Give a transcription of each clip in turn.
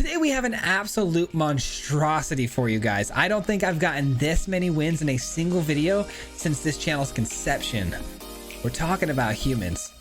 Today we have an absolute monstrosity for you guys. I don't think I've gotten this many wins in a single video since this channel's conception. We're talking about humans.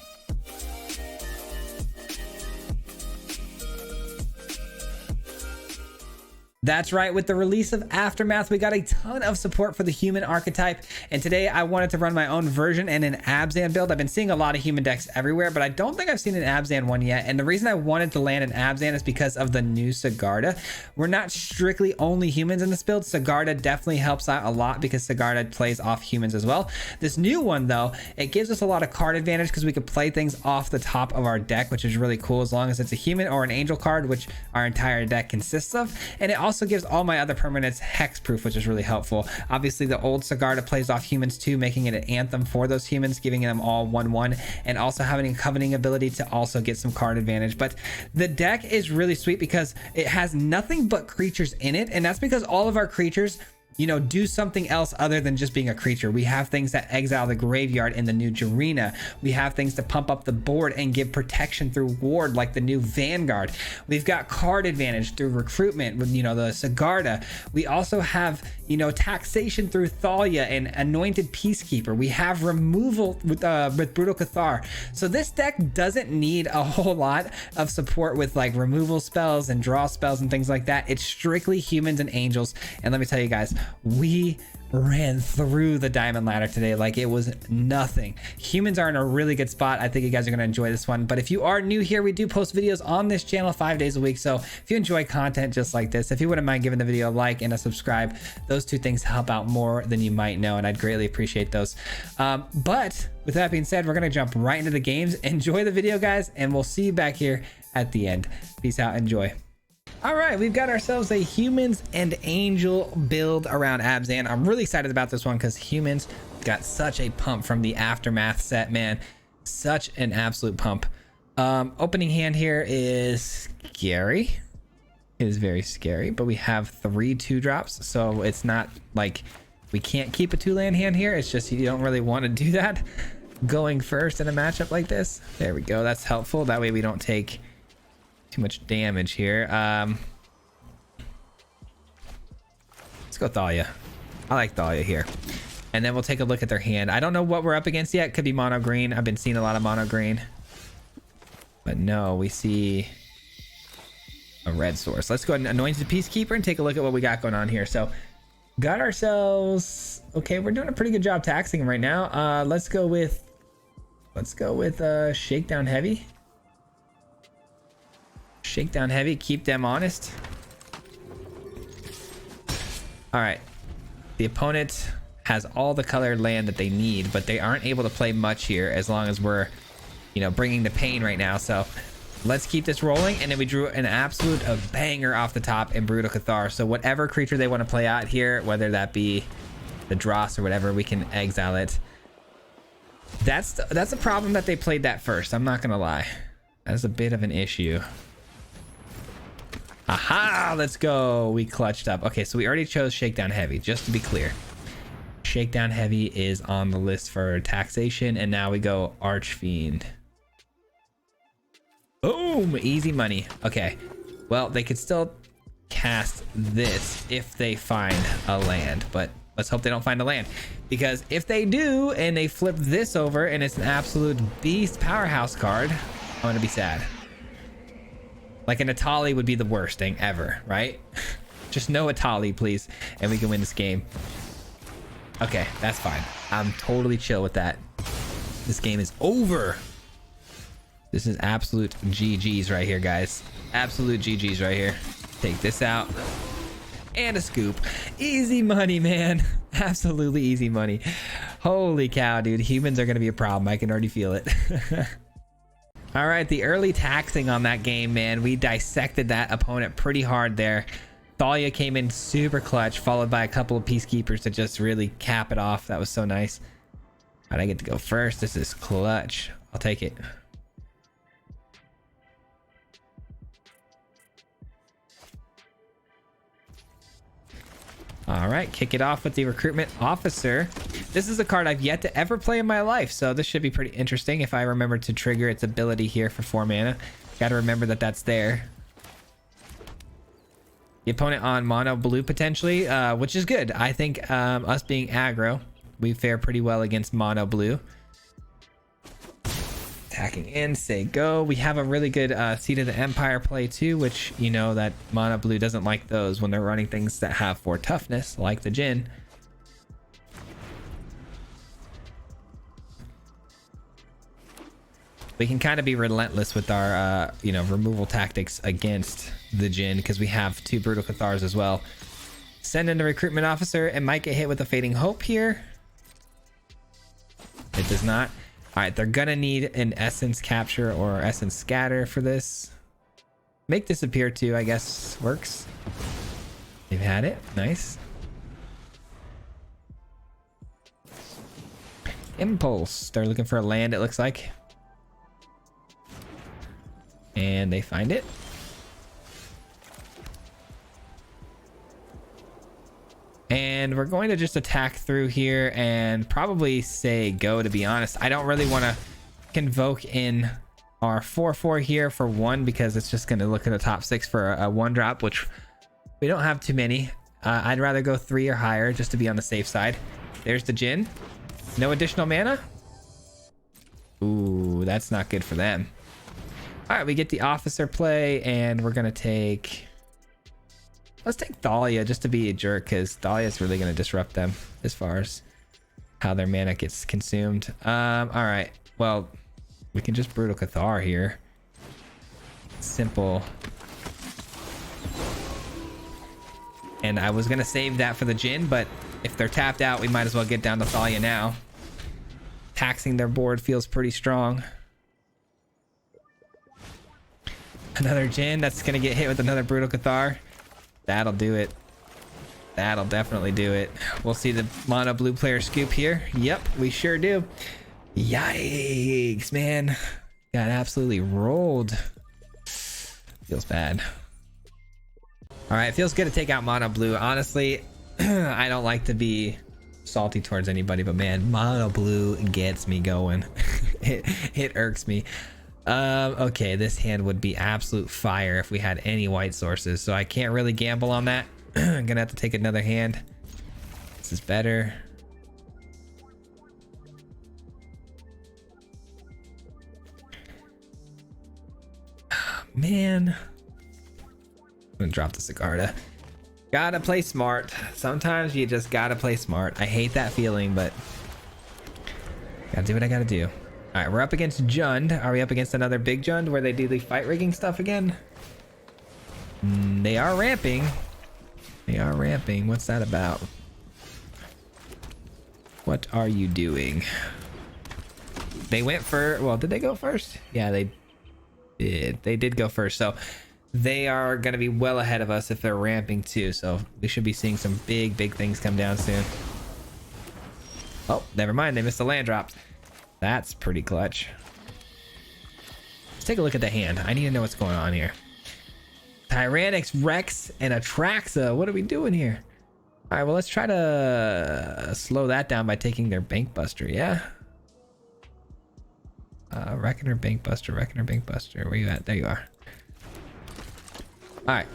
That's right, with the release of Aftermath, we got a ton of support for the human archetype, and today I wanted to run my own version and an Abzan build. I've been seeing a lot of human decks everywhere, but I don't think I've seen an Abzan one yet, and the reason I wanted to land an Abzan is because of the new Sigarda. We're not strictly only humans in this build. Sigarda definitely helps out a lot because Sigarda plays off humans as well. This new one, though, it gives us a lot of card advantage because we could play things off the top of our deck, which is really cool as long as it's a human or an angel card, which our entire deck consists of, and it also gives all my other permanents hexproof, which is really helpful. Obviously, the old Sigarda plays off humans too, making it an anthem for those humans, giving them all 1/1, and also having a coveting ability to also get some card advantage. But the deck is really sweet because it has nothing but creatures in it, and that's because all of our creatures, you know, do something else other than just being a creature. We have things that exile the graveyard in the new Arena. We have things to pump up the board and give protection through ward, like the new Vanguard. We've got card advantage through recruitment with, you know, the Sigarda. We also have, you know, taxation through Thalia and Anointed Peacekeeper. We have removal with Brutal Cathar. So this deck doesn't need a whole lot of support with like removal spells and draw spells and things like that. It's strictly humans and angels. And let me tell you guys, we ran through the diamond ladder today like it was nothing. Humans are in a really good spot. I think you guys are going to enjoy this one. But if you are new here, we do post videos on this channel 5 days a week. So if you enjoy content just like this, if you wouldn't mind giving the video a like and a subscribe, those two things help out more than you might know, and I'd greatly appreciate those. But with that being said, we're going to jump right into the games. Enjoy the video, guys, and we'll see you back here at the end. Peace out. Enjoy. All right, we've got ourselves a humans and angel build around Abzan. I'm really excited about this one because humans got such a pump from the Aftermath set, man. Such an absolute pump. Opening hand here is scary. It is very scary, but we have 3 2-drops, so it's not like we can't keep a 2-land hand here. It's just you don't really want to do that going first in a matchup like this. There we go. That's helpful. That way we don't take too much damage here. Let's go Thalia. I like Thalia here. And then we'll take a look at their hand. I don't know what we're up against yet. Could be mono green. I've been seeing a lot of mono green. But no, we see a red source. Let's go ahead and Anointed Peacekeeper and take a look at what we got going on here. So got ourselves, okay, we're doing a pretty good job taxing right now. Let's go with Shakedown Heavy. Shakedown Heavy, keep them honest. All right, the opponent has all the colored land that they need, but they aren't able to play much here as long as we're, you know, bringing the pain right now. So let's keep this rolling. And then we drew an absolute banger off the top in Brutal Cathar. So whatever creature they want to play out here, whether that be the Dross or whatever, we can exile it. That's a problem that they played that first. I'm not gonna lie, that's a bit of an issue. Aha, let's go. We clutched up. Okay, so we already chose Shakedown Heavy, just to be clear. Shakedown Heavy is on the list for taxation, and now we go Archfiend. Boom, easy money. Okay, well, they could still cast this if they find a land, but let's hope they don't find a land, because if they do and they flip this over and it's an absolute beast powerhouse card, I'm gonna be sad. Like an Atali would be the worst thing ever, right? Just no Atali, please, and we can win this game. Okay, that's fine. I'm totally chill with that. This game is over. This is absolute GG's right here, guys. Absolute GG's right here. Take this out. And a scoop. Easy money, man. Absolutely easy money. Holy cow, dude. Humans are going to be a problem. I can already feel it. All right, the early taxing on that game, man. We dissected that opponent pretty hard there. Thalia came in super clutch, followed by a couple of Peacekeepers to just really cap it off. That was so nice. All right, I get to go first. This is clutch. I'll take it. All right, kick it off with the Recruitment Officer. This is a card I've yet to ever play in my life, so this should be pretty interesting if I remember to trigger its ability here for 4 mana. Got to remember that that's there. the opponent on mono blue potentially, which is good. I think us being aggro, we fare pretty well against mono blue. Attacking in, say go. We have a really good Seed of the Empire play too, which you know that mono blue doesn't like those when they're running things that have 4 toughness, like the Jin. We can kind of be relentless with our you know, removal tactics against the Jin because we have 2 Brutal Cathars as well. Send in the Recruitment Officer. It might get hit with a Fading Hope here. It does not. All right, they're gonna need an Essence Capture or Essence Scatter for this. Make Disappear too, I guess, works. They've had it. Nice. Impulse. They're looking for a land, it looks like. And they find it. And we're going to just attack through here and probably say go, to be honest. I don't really want to convoke in our 4/4 here for 1 because it's just going to look at the top 6 for a 1-drop, which we don't have too many. I'd rather go 3 or higher just to be on the safe side. There's the Jin. No additional mana. Ooh, that's not good for them. All right, we get the Officer play and we're going to take... Let's take Thalia just to be a jerk because Thalia is really going to disrupt them as far as how their mana gets consumed. All right. Well, we can just Brutal Cathar here. Simple. And I was going to save that for the Jin, but if they're tapped out, we might as well get down to Thalia now. Taxing their board feels pretty strong. Another Jin that's going to get hit with another Brutal Cathar. That'll do it. That'll definitely do it. We'll see the mono blue player scoop here. Yep, we sure do. Yikes, man. Got absolutely rolled. Feels bad. All right, it feels good to take out mono blue. Honestly, I don't like to be salty towards anybody, but man, mono blue gets me going. it irks me. Okay, this hand would be absolute fire if we had any white sources, so I can't really gamble on that. I'm gonna have to take another hand. This is better. Man, I'm gonna drop the Sigarda. Gotta play smart. Sometimes you just gotta play smart. I hate that feeling, but gotta do what I gotta do. All right, we're up against Jund. Are we up against another big Jund where they do the fight rigging stuff again? They are ramping. They are ramping. What's that about? What are you doing? They went for... Well, did they go first? Yeah, they did. They did go first. So they are going to be well ahead of us if they're ramping too. So we should be seeing some big things come down soon. Oh, never mind. They missed a land drop. That's pretty clutch. Let's take a look at the hand. I need to know what's going on here. Tyrannix, Rex, and Atraxa. What are we doing here? All right, well, let's try to slow that down by taking their Bank Buster, yeah? Reckoner, Bank Buster, Reckoner, Bank Buster. Where you at? There you are. All right.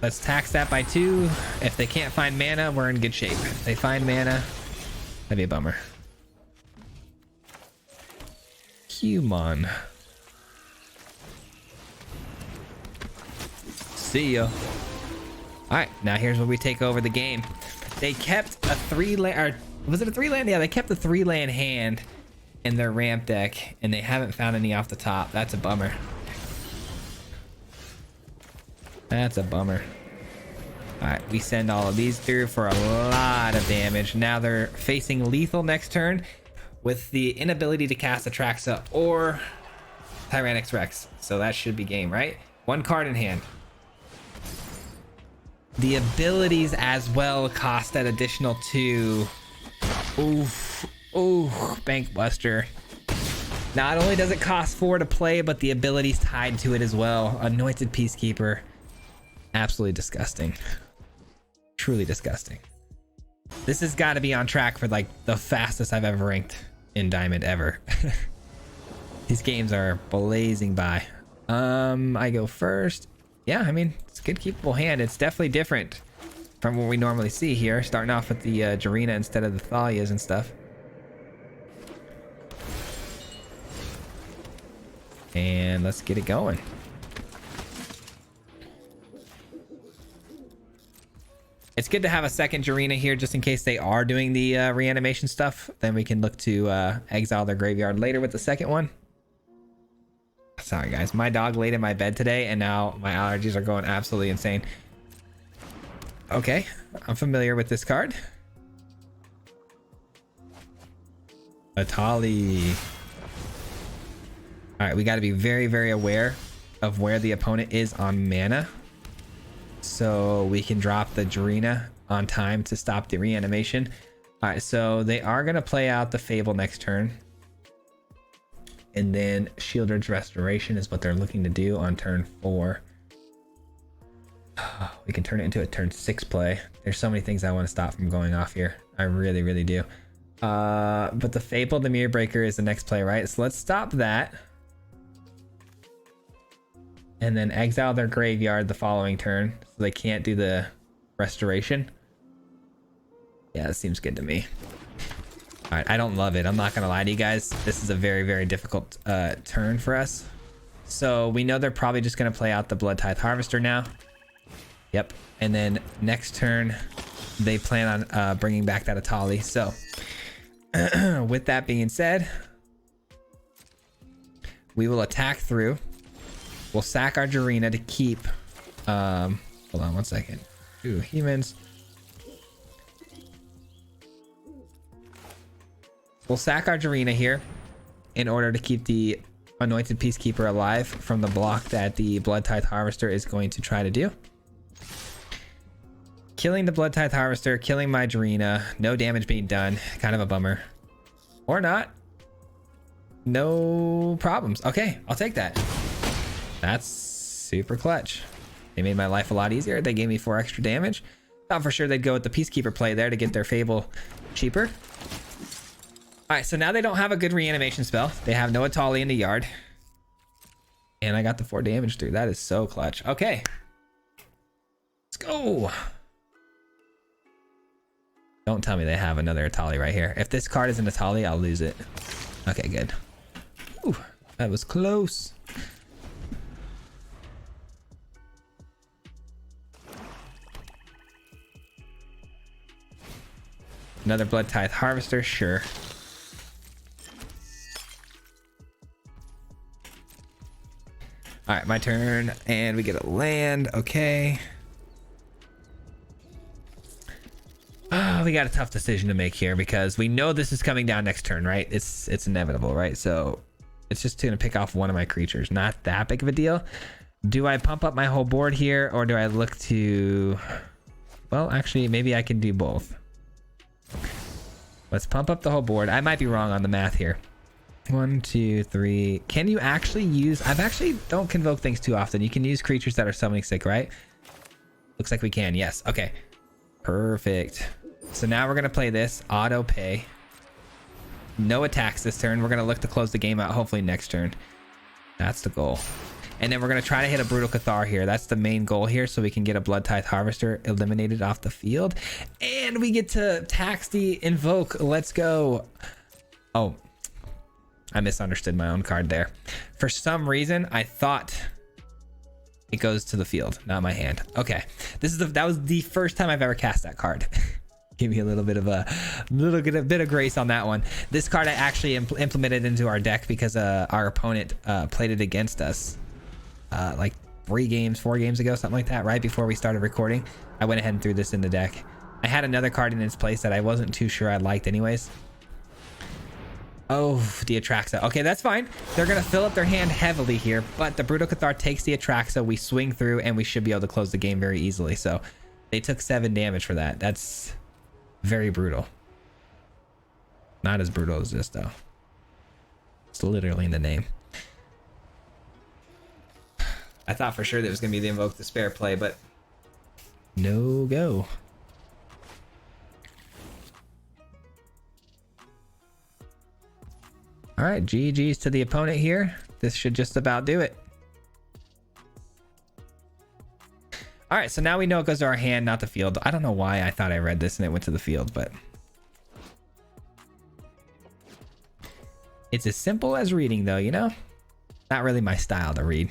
Let's tax that by 2. If they can't find mana, we're in good shape. If they find mana, that'd be a bummer. Human. See ya. All right, now here's where we take over the game. They kept a 3-land, or was it a 3-land? Yeah, they kept the 3-land hand in their ramp deck, and they haven't found any off the top. That's a bummer. That's a bummer. All right, we send all of these through for a lot of damage. Now they're facing lethal next turn with the inability to cast Atraxa or Tyrannix Rex. So that should be game, right? 1 card in hand. The abilities as well cost that additional 2. Oof. Ooh, Bank Buster. Not only does it cost 4 to play, but the abilities tied to it as well. Anointed Peacekeeper. Absolutely disgusting. Truly disgusting. This has got to be on track for like the fastest I've ever ranked in Diamond ever. These games are blazing by. I go first. Yeah, I mean, it's good keepable hand. It's definitely different from what we normally see here, starting off with the Jarina instead of the Thalias and stuff. And let's get it going. It's good to have a second Jarina here just in case they are doing the reanimation stuff. Then we can look to exile their graveyard later with the second one. Sorry guys, my dog laid in my bed today and now my allergies are going absolutely insane. Okay, I'm familiar with this card. Atali. All right, we got to be very, very aware of where the opponent is on mana, so we can drop the Jarina on time to stop the reanimation. All right, so they are going to play out the Fable next turn. And then Shieldred's Restoration is what they're looking to do on turn 4. We can turn it into a turn 6 play. There's so many things I want to stop from going off here. I really, really do. But the Fable, the Mirror Breaker is the next play, right? So let's stop that. And then exile their graveyard the following turn, so they can't do the restoration. Yeah, that seems good to me. All right, I don't love it. I'm not gonna lie to you guys. This is a very, very difficult turn for us. So we know they're probably just gonna play out the Blood Tithe Harvester now. Yep. And then next turn, they plan on bringing back that Atali. So with that being said, we will attack through. We'll sack our Jarina to keep. Hold on one second. Ooh, humans. We'll sack our Jarina here in order to keep the Anointed Peacekeeper alive from the block that the Blood Tithe Harvester is going to try to do. Killing the Blood Tithe Harvester, killing my Jarina, no damage being done. Kind of a bummer. Or not. No problems. Okay, I'll take that. That's super clutch. They made my life a lot easier. They gave me 4 extra damage. Thought for sure they'd go with the Peacekeeper play there to get their Fable cheaper. All right, so now they don't have a good reanimation spell. They have no Atali in the yard. And I got the 4 damage through. That is so clutch. Okay. Let's go. Don't tell me they have another Atali right here. If this card is an Atali, I'll lose it. Okay, good. Ooh, that was close. Another Blood Tithe Harvester, sure. All right, my turn, and we get a land. Okay. We got a tough decision to make here because we know this is coming down next turn, right? It's inevitable, right? So it's just gonna pick off one of my creatures. Not that big of a deal. Do I pump up my whole board here, or do I look to? Well, actually, maybe I can do both. Let's pump up the whole board. I might be wrong on the math here. 1, 2, 3. Can you actually use... I've actually don't convoke things too often. You can use creatures that are summoning sick, right? Looks like we can. Yes. Okay. Perfect. So now we're going to play this. Auto pay. No attacks this turn. We're going to look to close the game out hopefully next turn. That's the goal. And then we're going to try to hit a Brutal Cathar here. That's the main goal here, so we can get a Blood Tithe Harvester eliminated off the field. And we get to tax the Invoke. Let's go. Oh, I misunderstood my own card there. For some reason, I thought it goes to the field, not my hand. Okay, that was the first time I've ever cast that card. Give me a little bit of grace on that one. This card I actually implemented into our deck because our opponent played it against us like 4 games ago, something like that, right before we started recording. I went ahead and threw this in the deck. I had another card in its place that I wasn't too sure I liked anyways. Oh, the Atraxa. Okay, that's fine. They're going to fill up their hand heavily here, but the Brutal Cathar takes the Atraxa. We swing through, and we should be able to close the game very easily. So they took 7 damage for that. That's very brutal. Not as brutal as this, though. It's literally in the name. I thought for sure that was going to be the Invoke Despair play, but no go. All right, GG's to the opponent here. This should just about do it. All right, so now we know it goes to our hand, not the field. I don't know why I thought I read this and it went to the field, but it's as simple as reading, though, you know? Not really my style to read.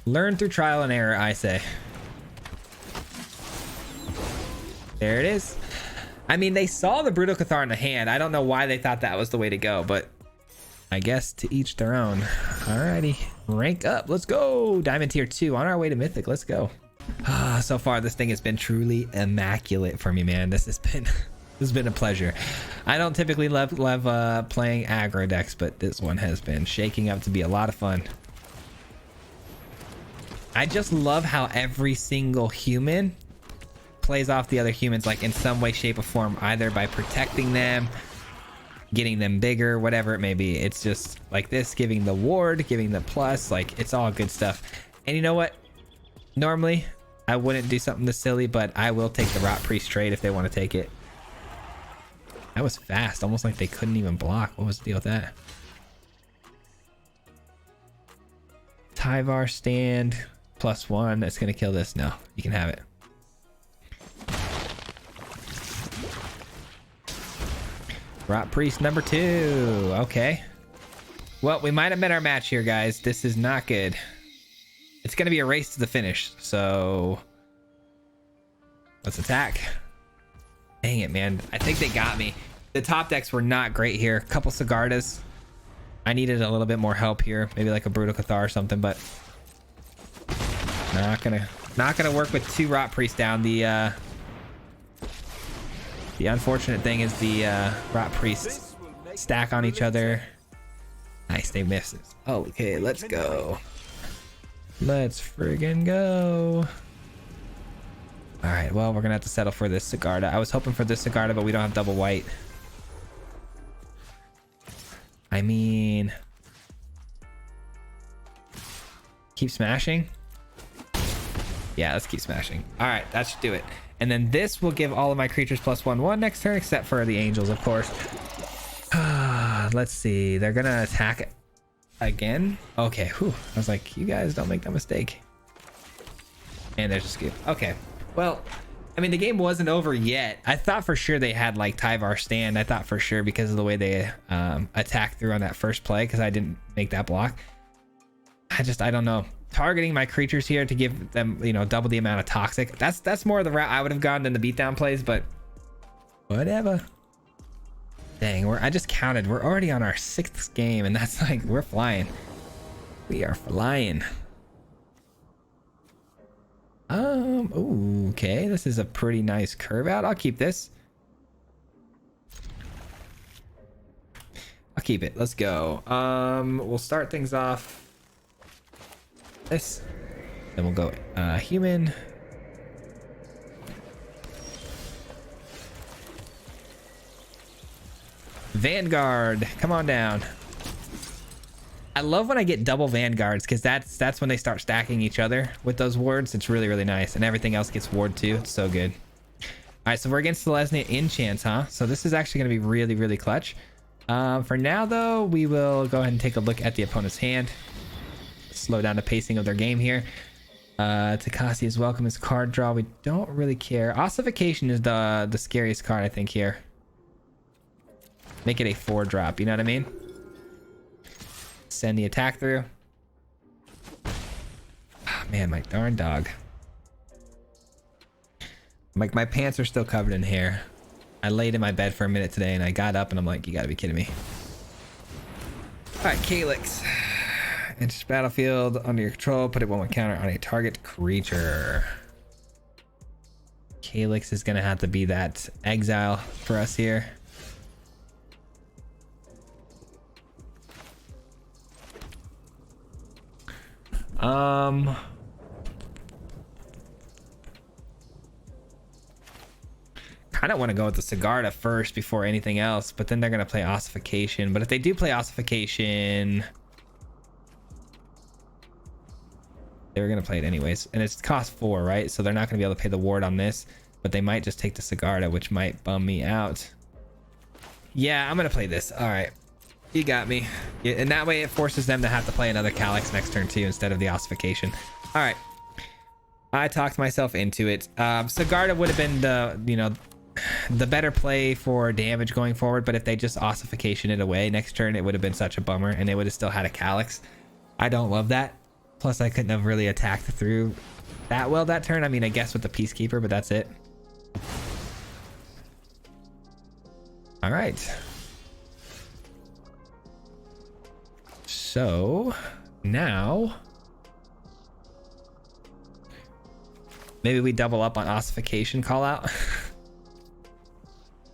Learn through trial and error, I say. There it is. I mean, they saw the Brutal Cathar in the hand. I don't know why they thought that was the way to go, but I guess to each their own. Alrighty, rank up. Let's go. Diamond tier 2 on our way to Mythic. Let's go. So far, this thing has been truly immaculate for me, man. This has been a pleasure. I don't typically love playing aggro decks, but this one has been shaking up to be a lot of fun. I just love how every single human plays off the other humans, like in some way, shape, or form, either by protecting them, getting them bigger, whatever it may be. It's just like this, giving the ward, giving the plus, like it's all good stuff. And you know what? Normally, I wouldn't do something this silly, but I will take the Rot Priest trade if they want to take it. That was fast, almost like they couldn't even block. What was the deal with that? Tyvar stand +1. That's gonna kill this. No, you can have it. Rot Priest number 2. Okay. Well, we might have met our match here, guys. This is not good. It's going to be a race to the finish. So let's attack. Dang it, man. I think they got me. The top decks were not great here. A couple Sigardas. I needed a little bit more help here. Maybe like a Brutal Cathar or something, but not gonna work with 2 Rot Priests down. The unfortunate thing is the Rot Priests stack on each other. Nice, they missed. Okay, let's go. Let's friggin' go. All right, well, we're gonna have to settle for this Sigarda. I was hoping for this Sigarda, but we don't have double white. I mean, keep smashing. Yeah, let's keep smashing. All right, that should do it. And then this will give all of my creatures +1/1 next turn, except for the angels, of course. Let's see. They're gonna attack again. Okay. Whew. I was like, you guys don't make that mistake. And there's a scoop. Okay. Well, I mean, the game wasn't over yet. I thought for sure they had like Tyvar stand. I thought for sure because of the way they attacked through on that first play, because I didn't make that block. I don't know. Targeting my creatures here to give them, you know, double the amount of toxic. That's more the route I would have gone than the beatdown plays, but whatever. Dang, I just counted. We're already on our 6th game, and that's like, we're flying. We are flying. Ooh, okay. This is a pretty nice curve out. I'll keep this. I'll keep it. Let's go. We'll start things off. This, then we'll go human. Vanguard, come on down. I love when I get double Vanguards, because that's when they start stacking each other with those wards. It's really, really nice, and everything else gets ward too. It's so good. All right, so we're against Selesnya enchants, huh? So this is actually going to be really, really clutch. For now, though, we will go ahead and take a look at the opponent's hand. Slow down the pacing of their game here. Takasi is welcome as card draw. We don't really care. Ossification is the scariest card, I think, here. Make it a 4-drop, you know what I mean? Send the attack through. Oh, man, my darn dog. Like, my pants are still covered in hair. I laid in my bed for a minute today and I got up and I'm like, you gotta be kidding me. Alright, Calyx. Enters battlefield under your control. Put a 1/1 counter on a target creature. Calyx is gonna have to be that exile for us here. Kind of want to go with the Sigarda first before anything else, but then they're gonna play Ossification. But if they do play Ossification, they were gonna play it anyways, and it's cost 4, right? So they're not gonna be able to pay the ward on this, but they might just take the Sigarda, which might bum me out. Yeah, I'm gonna play this. All right. You got me. Yeah, and that way it forces them to have to play another Calyx next turn too, instead of the ossification. All right. I talked myself into it. Sigarda would have been the, you know, the better play for damage going forward, but if they just ossification it away next turn, it would have been such a bummer, and they would have still had a Calyx. I don't love that. Plus, I couldn't have really attacked through that well that turn. I mean, I guess with the Peacekeeper, but that's it. All right. So now maybe we double up on ossification call out.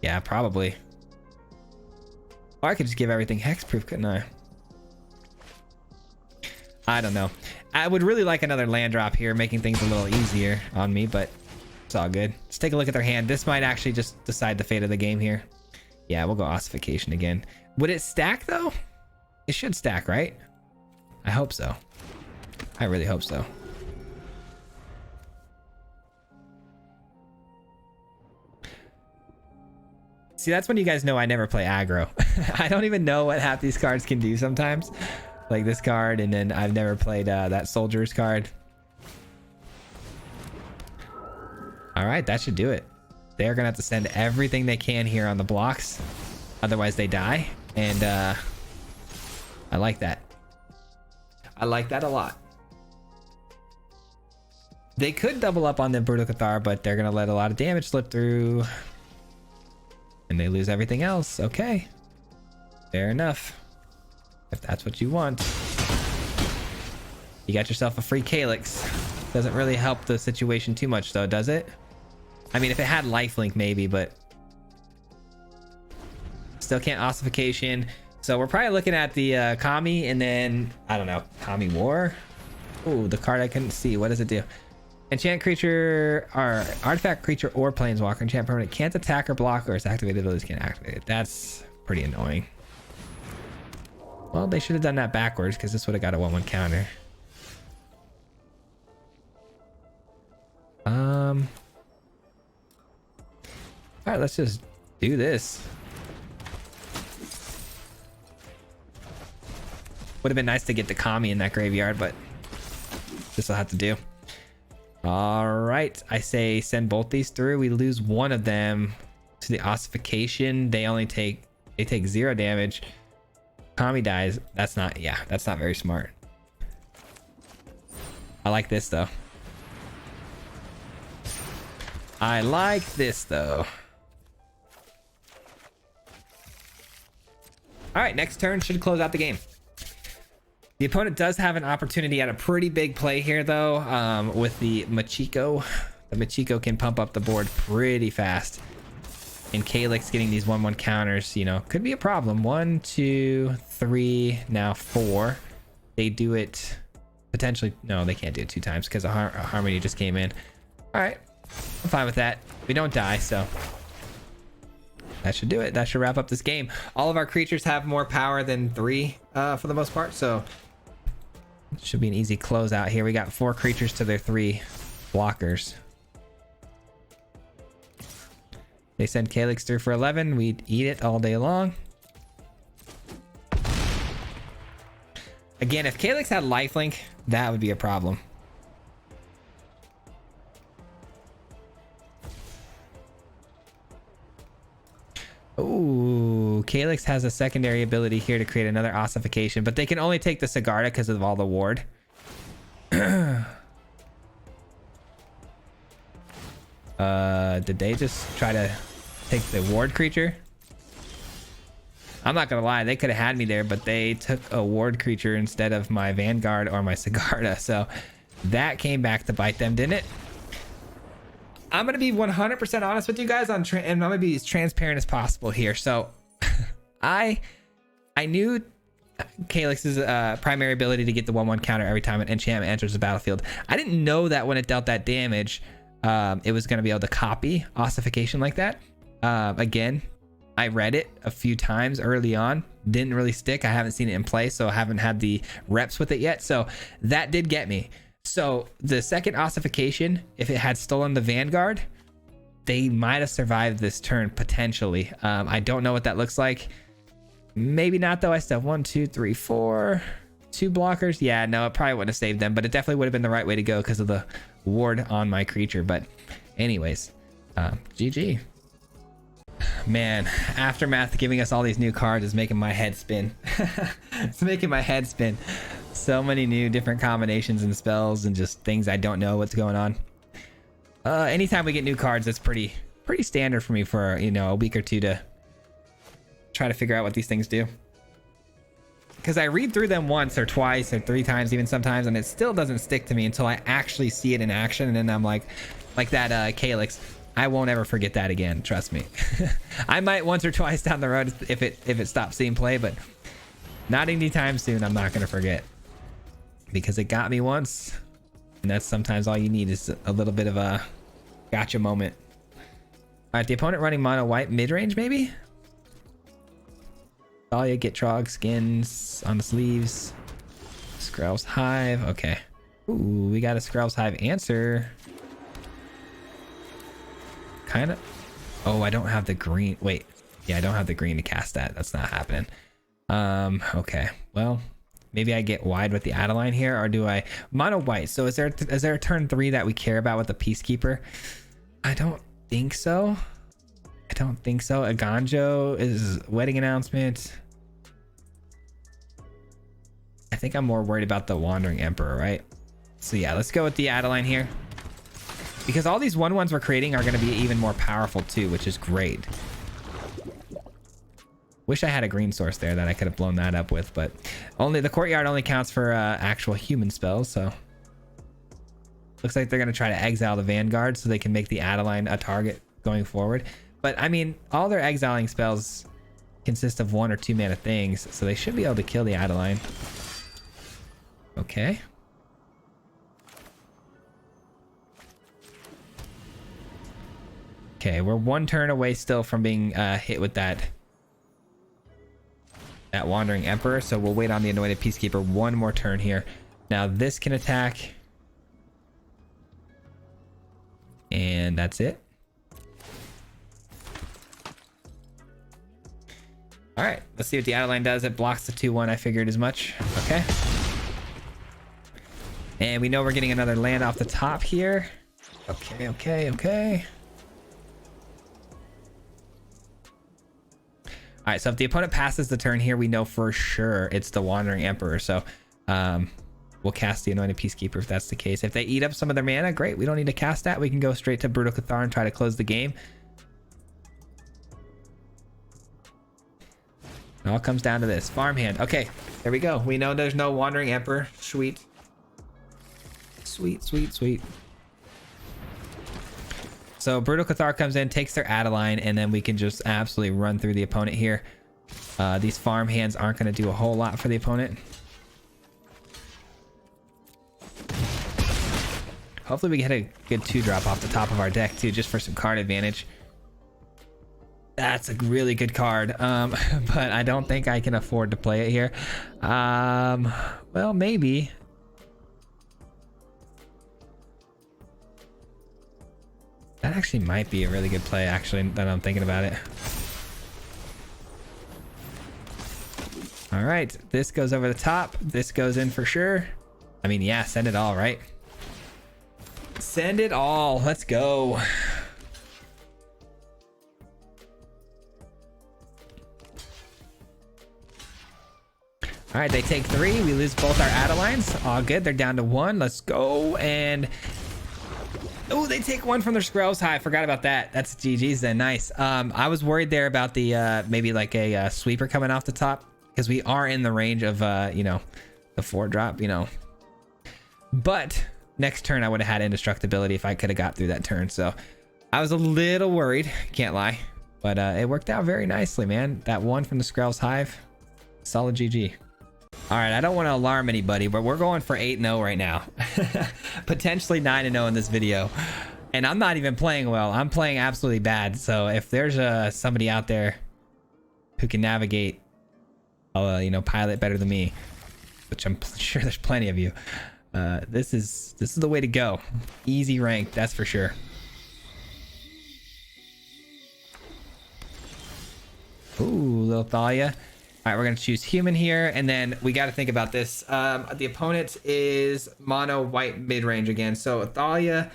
Yeah, probably. Or I could just give everything hexproof, couldn't I? I don't know. I would really like another land drop here, making things a little easier on me, but it's all good. Let's take a look at their hand. This might actually just decide the fate of the game here. Yeah, we'll go ossification again. Would it stack though? It should stack, right? I hope so. I really hope so. See, that's when you guys know I never play aggro. I don't even know what half these cards can do sometimes. Like this card, and then I've never played that Soldier's card. All right, that should do it. They're gonna have to send everything they can here on the blocks. Otherwise they die. And I like that. I like that a lot. They could double up on the Brutal Cathar, but they're gonna let a lot of damage slip through. And they lose everything else. Okay. Fair enough. If that's what you want. You got yourself a free Calyx. Doesn't really help the situation too much though, does it? I mean, if it had lifelink maybe, but still can't ossification. So we're probably looking at the Kami, and then I don't know, Kami War. Ooh, the card I couldn't see. What does it do? Enchant creature or artifact creature or planeswalker. Enchant permanent can't attack or block, or its activated abilities can't activate it. That's pretty annoying. Well, they should have done that backwards, because this would have got a 1/1 counter. All right, let's just do this. Would have been nice to get the Kami in that graveyard, but this will have to do. All right, I say send both these through. We lose one of them to the ossification. They take 0 damage. Kami dies. That's not very smart. I like this though. I like this though. All right, next turn should close out the game. The opponent does have an opportunity at a pretty big play here though, with the Machiko. The Machiko can pump up the board pretty fast. And Calyx getting these 1/1 counters, you know, could be a problem. 1, 2, 3, now 4. They do it potentially. No, they can't do it 2 times because a Harmony just came in. All right, I'm fine with that. We don't die, so that should do it. That should wrap up this game. All of our creatures have more power than 3 for the most part, so it should be an easy closeout here. We got 4 creatures to their 3 blockers. They send Calyx through for 11. We'd eat it all day long. Again, if Calyx had lifelink, that would be a problem. Ooh, Calyx has a secondary ability here to create another ossification, but they can only take the Sigarda because of all the ward. Did they just try to take the ward creature? I'm not gonna lie, they could have had me there, but they took a ward creature instead of my Vanguard or my Sigarda, so that came back to bite them, didn't it? I'm gonna be 100% honest with you guys and I'm gonna be as transparent as possible here. So I knew Calyx's primary ability to get the 1/1 counter every time an enchantment enters the battlefield. I didn't know that when it dealt that damage, it was gonna be able to copy ossification like that. Again, I read it a few times early on, didn't really stick. I haven't seen it in play, so I haven't had the reps with it yet. So that did get me. So the second ossification, if it had stolen the Vanguard, they might have survived this turn potentially. I don't know what that looks like. Maybe not though. I still have 1, 2, 3, 4, 2 blockers. Yeah, no, it probably wouldn't have saved them, but it definitely would have been the right way to go because of the ward on my creature. But anyways, GG. Man, Aftermath giving us all these new cards is making my head spin. It's making my head spin. So many new different combinations and spells and just things I don't know what's going on. Anytime we get new cards, that's pretty standard for me for, you know, a week or two to try to figure out what these things do. Because I read through them once or twice or 3 times even sometimes, and it still doesn't stick to me until I actually see it in action, and then I'm like that Calyx. I won't ever forget that again, trust me. I might once or twice down the road if it stops seeing play, but not anytime soon. I'm not gonna forget, because it got me once, and that's sometimes all you need is a little bit of a gotcha moment. All right, the opponent running mono white mid-range maybe. Dahlia, get Trog, skins on the sleeves. Skrell's Hive, okay. Ooh, we got a Skrell's Hive answer. Kind of. Oh, I don't have the green. Wait, yeah, I don't have the green to cast that. That's not happening. Okay, well, maybe I get wide with the Adeline here, or do I mono white? So is there a turn 3 that we care about with the Peacekeeper? I don't think so. I don't think so. A Ganjo is wedding announcement. I think I'm more worried about the Wandering Emperor, right? So yeah, let's go with the Adeline here, because all these 1/1s we're creating are going to be even more powerful too, which is great. Wish I had a green source there that I could have blown that up with, but only the Courtyard only counts for actual human spells, so looks like they're going to try to exile the Vanguard so they can make the Adeline a target going forward. But I mean, all their exiling spells consist of 1 or 2 mana things, so they should be able to kill the Adeline. Okay. Okay, we're 1 turn away still from being hit with that Wandering Emperor, so we'll wait on the Anointed Peacekeeper 1 more turn here. Now this can attack, and that's it. All right, let's see what the Adeline does. It blocks the 2/1. I figured as much. Okay, and we know we're getting another land off the top here. Okay. All right, so if the opponent passes the turn here, we know for sure it's the Wandering Emperor. So we'll cast the Anointed Peacekeeper if that's the case. If they eat up some of their mana, great. We don't need to cast that. We can go straight to Brutal Cathar and try to close the game. It all comes down to this. Farmhand. Okay, there we go. We know there's no Wandering Emperor. Sweet. So Brutal Cathar comes in, takes their Adeline, and then we can just absolutely run through the opponent here. These farm hands aren't going to do a whole lot for the opponent. Hopefully we get a good 2-drop off the top of our deck too, just for some card advantage. That's a really good card, but I don't think I can afford to play it here. Well, maybe. That actually might be a really good play, actually, that I'm thinking about it. All right, this goes over the top. This goes in for sure. I mean, yeah, send it all, right? Send it all. Let's go. All right, they take 3. We lose both our Adelines. All good. They're down to 1. Let's go. And oh, they take 1 from their Skrell's Hive. I forgot about that. That's GG's then. Nice. I was worried there about the maybe like a sweeper coming off the top, because we are in the range of you know, the 4-drop, you know. But next turn I would have had indestructibility if I could have got through that turn. So I was a little worried, can't lie, but it worked out very nicely, man. That 1 from the Skrell's Hive, solid GG. All right, I don't want to alarm anybody, but we're going for 8-0 right now. Potentially 9-0 in this video. And I'm not even playing well. I'm playing absolutely bad. So if there's somebody out there who can navigate, you know, pilot better than me, which I'm sure there's plenty of you, this is the way to go. Easy rank, that's for sure. Ooh, little Thalia. All right, we're gonna choose human here, and then we got to think about this. The opponent is mono white mid range again, so Thalia.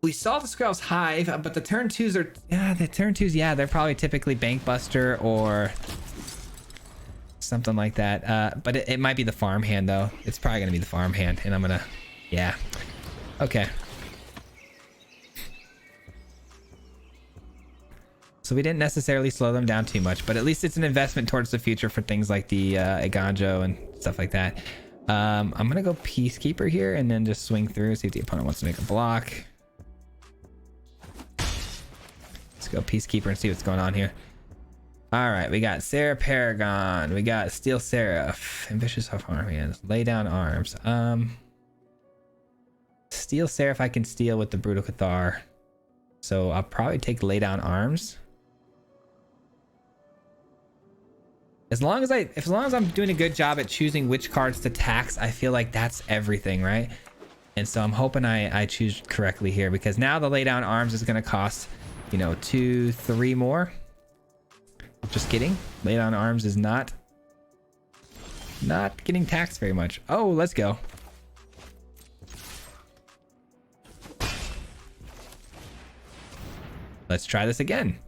We saw the Skrell's Hive, but the turn twos are they're probably typically Bank Buster or something like that. But it might be the farm hand though. It's probably gonna be the farm hand, and I'm gonna okay. So we didn't necessarily slow them down too much, but at least it's an investment towards the future for things like the Iganjo and stuff like that. I'm gonna go Peacekeeper here and then just swing through, see if the opponent wants to make a block. Let's go Peacekeeper and see what's going on here. All right, we got Sarah Paragon, we got Steel Seraph, Ambitious Harm Hands, Lay Down Arms. Steel Seraph I can steal with the Brutal Cathar, so I'll probably take Lay Down Arms. As long as I'm doing a good job at choosing which cards to tax, I feel like that's everything, right? And so I'm hoping I choose correctly here, because now the Lay Down Arms is going to cost, you know, 2, 3 more. Just kidding. Lay Down Arms is not getting taxed very much. Oh, let's go. Let's try this again.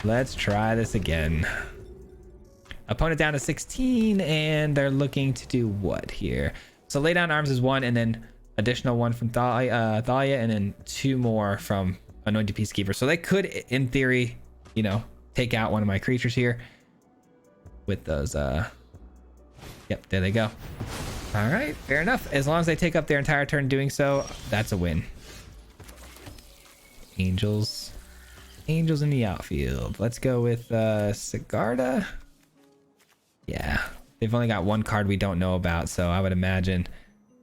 Let's try this again. Opponent down to 16, and they're looking to do what here? So Lay Down Arms is 1, and then additional 1 from Thalia, and then 2 more from Anointed Peacekeeper. So they could, in theory, you know, take out one of my creatures here with those. Yep, there they go. All right, fair enough. As long as they take up their entire turn doing so, that's a win. Angels in the outfield. Let's go with Sigarda. Yeah, they've only got 1 card we don't know about, so I would imagine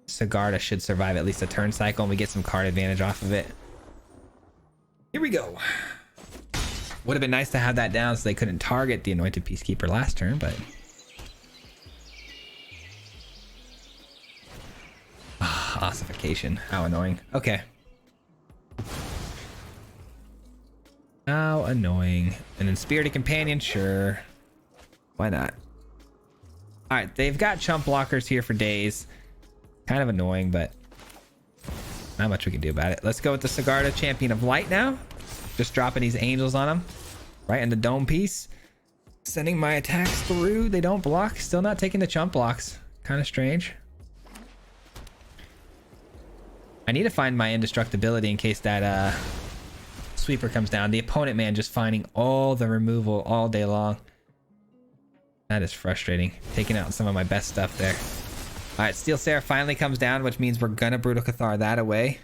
Sigarda should survive at least a turn cycle, and we get some card advantage off of it. Here we go. Would have been nice to have that down so they couldn't target the Anointed Peacekeeper last turn, but ossification, how annoying. Okay. How annoying. And then Spirited Companion, sure. Why not? All right, they've got chump blockers here for days. Kind of annoying, but not much we can do about it. Let's go with the Sigarda, Champion of Light now. Just dropping these angels on them. Right in the dome piece. Sending my attacks through. They don't block. Still not taking the chump blocks. Kind of strange. I need to find my indestructibility in case that sweeper comes down. The opponent, man, just finding all the removal all day long. That is frustrating. Taking out some of my best stuff there. All right, Steel Seraph finally comes down, which means we're gonna Brutal Cathar that away.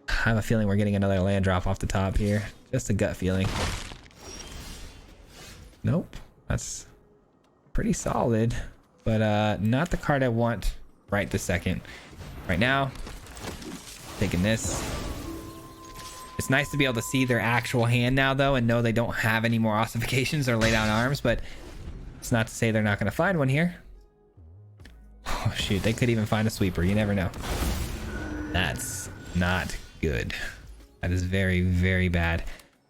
I have a feeling we're getting another land drop off the top here. Just a gut feeling. Nope. That's pretty solid, but not the card I want right this second. Right now, taking this. It's nice to be able to see their actual hand now, though, and know they don't have any more ossifications or Lay Down Arms, but it's not to say they're not going to find one here. Oh, shoot. They could even find a sweeper. You never know. That's not good. That is very, very bad.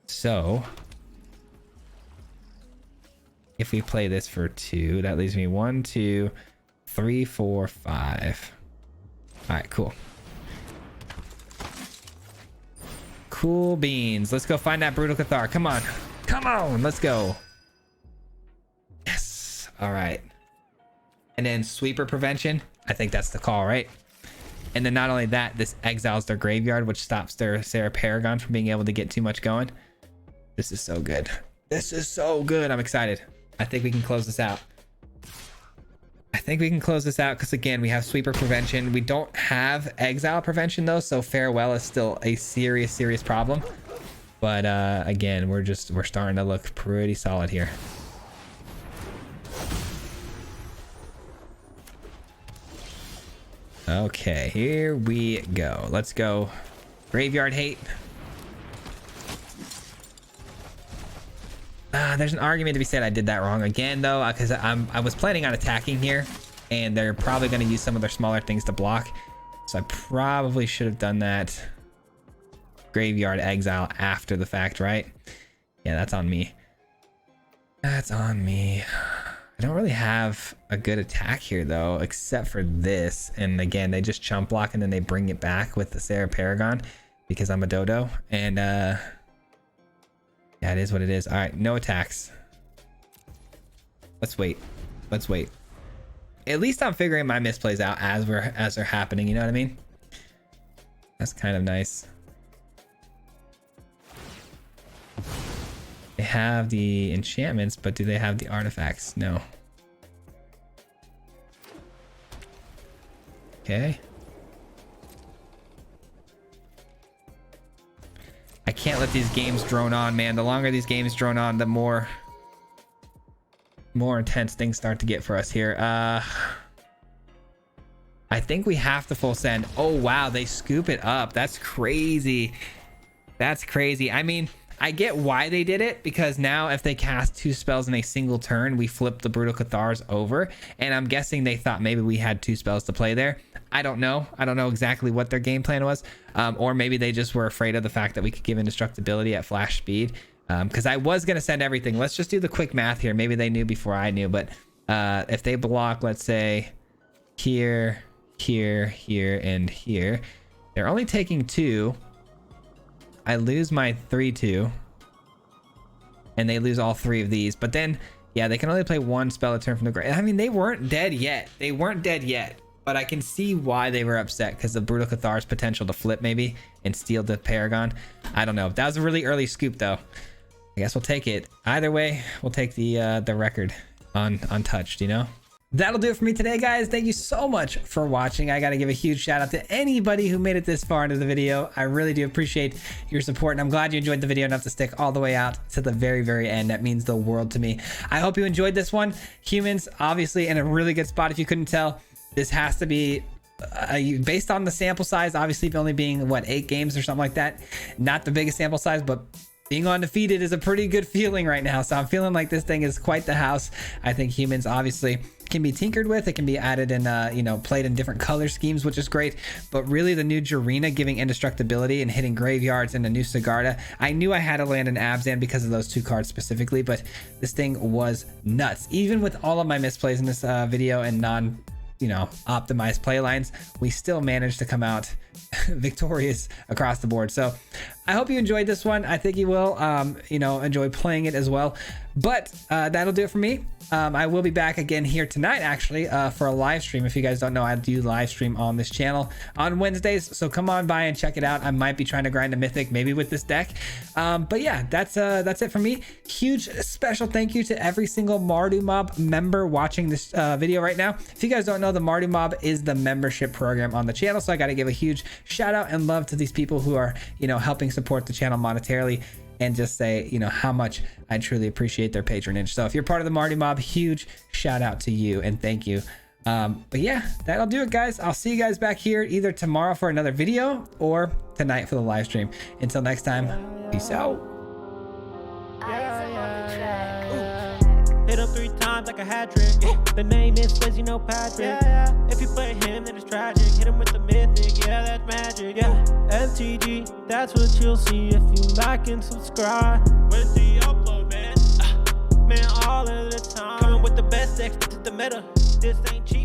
So, if we play this for 2, that leaves me 1, 2, 3, 4, 5. All right, cool. Cool beans. Let's go find that Brutal Cathar. Come on. Come on. Let's go. Yes. All right. And then Sweeper Prevention. I think that's the call, right? And then not only that, this exiles their graveyard, which stops their Sarah Paragon from being able to get too much going. This is so good. This is so good. I'm excited. I think we can close this out. I think we can close this out because, again, we have Sweeper Prevention. We don't have Exile Prevention, though, so Farewell is still a serious, serious problem. But, again, we're starting to look pretty solid here. Okay, here we go. Let's go. Graveyard Hate. There's an argument to be said I did that wrong again, though, because I was planning on attacking here, and they're probably going to use some of their smaller things to block. So I probably should have done that Graveyard Exile after the fact, right? Yeah, that's on me. That's on me. I don't really have a good attack here though, except for this. And again, they just chump block and then they bring it back with the Sarah Paragon because I'm a dodo. And yeah, it is what it is. All right, no attacks. Let's wait. Let's wait. At least I'm figuring my misplays out as they're happening. You know what I mean? That's kind of nice. They have the enchantments, but do they have the artifacts? No. Okay. I can't let these games drone on, man. The longer these games drone on, the more intense things start to get for us here. I think we have to full send. Oh wow, they scoop it up. That's crazy. That's crazy. I mean, I get why they did it, because now if they cast 2 spells in a single turn, we flip the Brutal Cathars over, and I'm guessing they thought maybe we had 2 spells to play there. I don't know exactly what their game plan was, or maybe they just were afraid of the fact that we could give indestructibility at flash speed, because I was going to send everything. Let's just do the quick math here. Maybe they knew before I knew, but if they block, let's say here, and here, they're only taking 2. I lose my 3/2, and they lose all 3 of these. But then, yeah, they can only play 1 spell a turn from the grave. I mean, they weren't dead yet. They weren't dead yet, but I can see why they were upset, because of Brutal Cathar's potential to flip maybe and steal the Paragon. I don't know. That was a really early scoop, though. I guess we'll take it. Either way, we'll take the record untouched, you know? That'll do it for me today, guys. Thank you so much for watching. I got to give a huge shout out to anybody who made it this far into the video. I really do appreciate your support, and I'm glad you enjoyed the video enough to stick all the way out to the very, very end. That means the world to me. I hope you enjoyed this one. Humans, obviously in a really good spot. If you couldn't tell, this has to be based on the sample size, obviously only being what, 8 games or something like that. Not the biggest sample size, but being undefeated is a pretty good feeling right now. So I'm feeling like this thing is quite the house. I think Humans obviously can be tinkered with. It can be added in, you know, played in different color schemes, which is great. But really, the new Jarina giving indestructibility and hitting graveyards, and the new Sigarda. I knew I had to land an Abzan because of those 2 cards specifically, but this thing was nuts. Even with all of my misplays in this video and optimized play lines, we still managed to come out victorious across the board. So I hope you enjoyed this one. I think you will enjoy playing it as well. But that'll do it for me. I will be back again here tonight, actually, for a live stream. If you guys don't know, I do live stream on this channel on Wednesdays, so come on by and check it out. I might be trying to grind a mythic, maybe with this deck. But yeah, that's it for me. Huge special thank you to every single Mardu Mob member watching this video right now. If you guys don't know, the Mardu Mob is the membership program on the channel, so I got to give a huge shout out and love to these people who are, helping support the channel monetarily, and just say, how much I truly appreciate their patronage. So if you're part of the Mardu Mob, huge shout out to you and thank you. But yeah, that'll do it, guys. I'll see you guys back here either tomorrow for another video or tonight for the live stream. Until next time, peace out. Hit him 3 times like a hat trick. The name is Patrick. If you play him, then it's tragic. Hit him with the mythic, yeah, that's magic. Yeah, MTG, that's what you'll see if you like and subscribe. Where's the upload, man? Man, all of the time. Coming with the best decks, this is the meta. This ain't cheap.